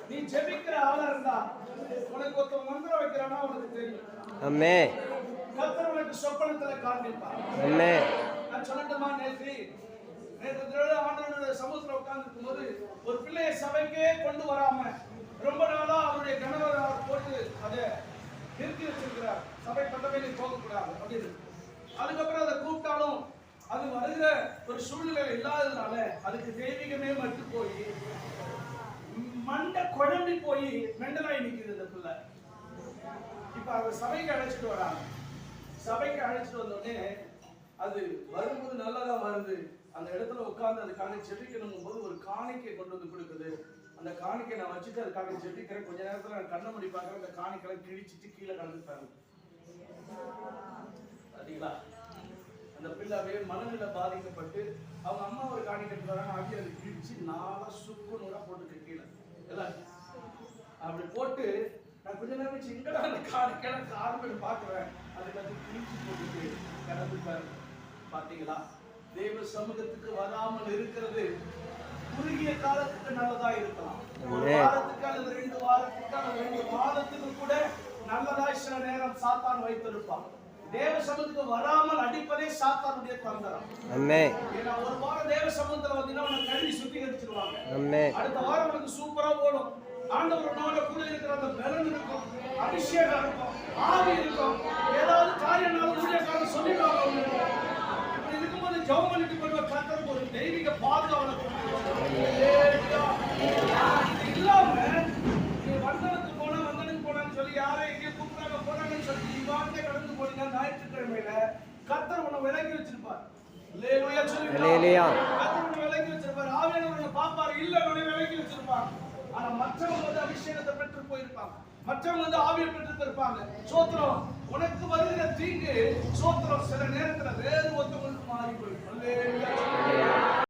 நீ ஜெபிக்கிற ஆளா இருந்தா உனக்கு ஒருத்த மந்திரம் வைக்கிறானா உனக்கு தெரியும். ஆமென். கர்த்தர் உனக்கு சொப்பனத்துல காண்பிப்பார். ஆமென். நான் சொல்லட்டுமா, நேற்று ஆண்டவருடைய சமூகத்துல உட்கார்ந்து இருக்கும்போது ஒரு பிள்ளையை சபைக்கே கொண்டு வராம ரொம்ப நாளா அவருடைய கணவர் அவர் போட்டு அதை நிறுத்தி வச்சிருக்கிறார். சபை பட்டமே போகக்கூடாது அப்படின்னு. அதுக்கப்புறம் அதை கூப்பிட்டாலும் அது வருகிற ஒரு சூழ்நிலை இல்லாததுனால அதுக்கு தெய்வீகமே மட்டு போய் மண்டை குழம்பி போய் மெண்டலாய் நிக்குது இந்த பிள்ளை. இப்ப அவர் சபைக்கு அழைச்சிட்டு வராங்க. சபைக்கு அழைச்சிட்டு வந்தோடனே அது வரும்போது நல்லதா வருது. அந்த இடத்துல உட்கார்ந்து அதுக்காக ஜெபிக்கணும் போது ஒரு காணிக்கை கொண்டு வந்து கொடுக்குது. அந்த காணிக்கை நான் வச்சுட்டு அதுக்காக ஜெபிக்கிறேன். கொஞ்ச நேரத்துல நான் கண்ணை மூடி பார்க்கறேன். அந்த காணிக்கை கிழிச்சிட்டு கீழே கலந்துட்டாங்க. சரிங்களா? அந்த பிள்ளைவே மனநிலை பாதிக்கப்பட்டு அவங்க அம்மா ஒரு காணிக்கை வராங்க. ஆகி அதை கிழிச்சு நாளா சுக்கு நூறா போட்டு கீழே எல்லாம் அப்படி போட்டு நான் கொஞ்ச நேரம் வச்சு எங்கடா அந்த காணிக்கை காரணம் பாக்குறேன். அதுக்கு அது கிழிச்சு போட்டுட்டு கிடந்துட்டாரு. பாத்தீங்களா? தேவ சமூகத்துக்கு வராமல் இருக்கிறது குறுகிய காலத்துக்கு நல்லதா இருக்கலாம். ஒரு வாரத்துக்கு அல்லது 2 வாரத்துக்கு அல்லது 2 மாதத்துக்கு கூட நல்லதா சில நேரம் சாத்தான் வைத்திருப்பான். தேவ சமூகத்துக்கு வராமல் அடிப்பதே சாத்தானுடைய தந்திரம். ஆமென். ஏன்னா ஒரு வாரம் தேவ சமூகத்துல வந்தீங்கன்னா உனக்கு கல்வி சுத்திகரிச்சிருவாங்க. ஆமென். அடுத்த வாரம் உனக்கு சூப்பரா ஓடும். ஆண்டவர் உன்னோட கூட இருக்கிற அந்த பலன் இருக்கும், அபிஷேகம் இருக்கும், ஆவி இருக்கும். ஏதாவது காரியம்னாலும் ஊழியக்காரன் சொல்லிடுவாங்க. இப்படி இருக்கும்போது ஜெபம் பண்ணிட்டு போய் கர்த்தருக்கு ஒரு தெய்வீக பாதுகாவலை கொடுத்துருவாங்க. இல்லாம நீ வந்தனுக்கு போனான்னு சொல்லி யாரை எங்கே கூப்பிட்டாங்க போறாங்கன்னு சொல்லி நீ வார்த்தை கடந்து போனீங்க. ஞாயிற்றுக்கிழமையில கர்த்தர் உன்னை விலகி வச்சிருப்பார். அல்லேலூயா சொல்லுங்க. அல்லேலூயா. கர்த்தர் உன்னை விலகி வச்சிருப்பார். ஆவியானவர் உன்னை பாப்பார். இல்ல உன்னை விலகி வச்சிருப்பார். ஆனா மற்றவங்க வந்து அபிஷேகத்தை பெற்று போயிருப்பாங்க. மற்றவங்க வந்து ஆவியை பெற்று இருப்பாங்க. சோத்திரம். உனக்கு வருகிற தீங்கு சோத்திரம் சில நேரத்துல